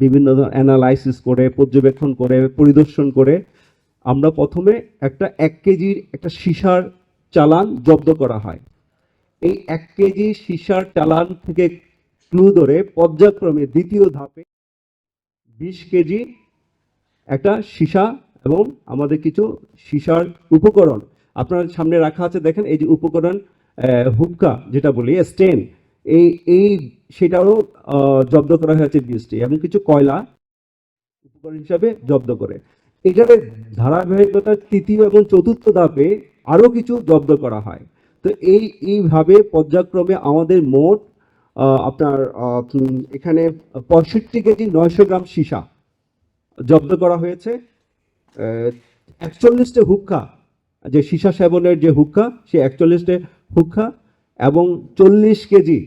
বিভিন্ন অ্যানালাইসিস করে, পর্যবেক্ষণ করে, পরিদর্শন করে আমরা প্রথমে একটা 1 কেজির একটা সীসার চালান জব্দ করা হয়। এই 1 কেজি সীসার চালান থেকে ক্লু ধরে পর্যায়ক্রমে দ্বিতীয় ধাপে 20 কেজি একটা সীসা এবং আমাদের কিছু সীসার উপকরণ আপনার সামনে রাখা আছে, দেখেন এই যে উপকরণ, হুক্কা যেটা বলি স্টেন, এই এই সেটাও জব্দ করা হয়েছে 20টি, এবং কিছু কয়লা উপকরণ হিসাবে জব্দ করে। এটার ধারাবাহিকতার তৃতীয় এবং চতুর্থ ধাপে আরও কিছু জব্দ করা হয়। তো এইভাবে পর্যায়ক্রমে আমাদের মোট আপনার এখানে 65 কেজি 900 গ্রাম সীসা জব্দ করা হয়েছে। 41টে হুক্কা, যে সীসা সেবনের যে হুক্কা, সেই 41টে হুক্কা এবং 40 কেজি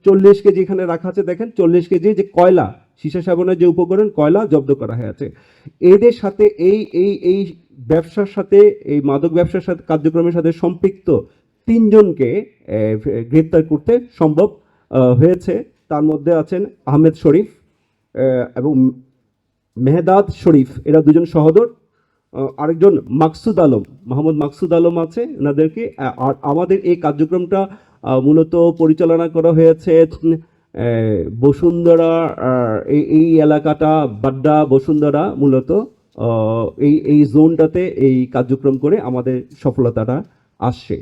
40 কেজি এখানে রাখা আছে, দেখেন 40 কেজি যে কয়লা, সীসা সেবনের যে উপকরণ কয়লা জব্দ করা হয়েছে। এদের সাথে এই এই এই ব্যবসার সাথে, এই মাদক ব্যবসার সাথে কার্যক্রমের সাথে সম্পৃক্ত 3জনকে গ্রেপ্তার করতে সম্ভব হয়েছে। তার মধ্যে আছেন আহমেদ শরীফ এবং মেহদাদ শরীফ, এরা দুজন সহোদর। আরেকজন মাকসুদ আলম, মোহাম্মদ মাকসুদ আলম আছে এনাদেরকে। আর আমাদের এই কার্যক্রমটা মূলত পরিচালনা করা হয়েছে বসুন্ধরা, এই এলাকাটা বাড্ডা বসুন্ধরা মূলত এই জোনটাতে এই কার্যক্রম করে আমাদের সফলতাটা আসছে।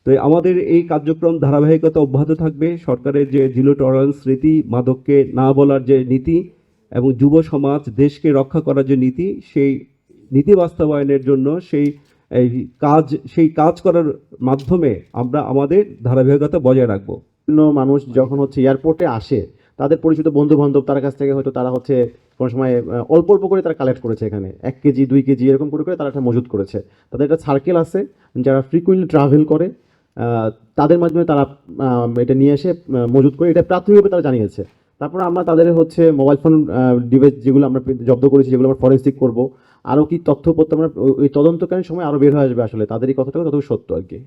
তো আমাদের এই কার্যক্রম ধারাবাহিকতা অব্যাহত থাকবে। সরকারের যে জিরো টলারেন্স নীতি, মাদককে না বলার যে নীতি এবং যুব সমাজ দেশকে রক্ষা করার যে নীতি, সেই নীতি বাস্তবায়নের জন্য সেই কাজ করার মাধ্যমে আমরা আমাদের ধারাবাহিকতা বজায় রাখবো। বিভিন্ন মানুষ যখন হচ্ছে এয়ারপোর্টে আসে, তাদের পরিচিত বন্ধু বান্ধব তার কাছ থেকে হয়তো তারা হচ্ছে কোনো সময় অল্প অল্প করে তারা কালেক্ট করেছে, এখানে 1 কেজি 2 কেজি এরকম করে করে তারা একটা মজুত করেছে। তাদের একটা সার্কেল আছে যারা ফ্রিকুয়েন্টলি ট্রাভেল করে, তাদের মাধ্যমে তারা এটা নিয়ে এসে মজুত করে, এটা প্রাথমিকভাবে তারা জানিয়েছে। তারপর আমরা তাদের হচ্ছে মোবাইল ফোন ডিভাইস যেগুলো আমরা জব্দ করেছি, যেগুলো আমরা ফরেন্সিক করবো, আরও কি তথ্য আমরা ওই তদন্তকালীন সময় আরও বের হয়ে আসবে আসলে তাদের এই কথাটা কতটুকু সত্য আর কি।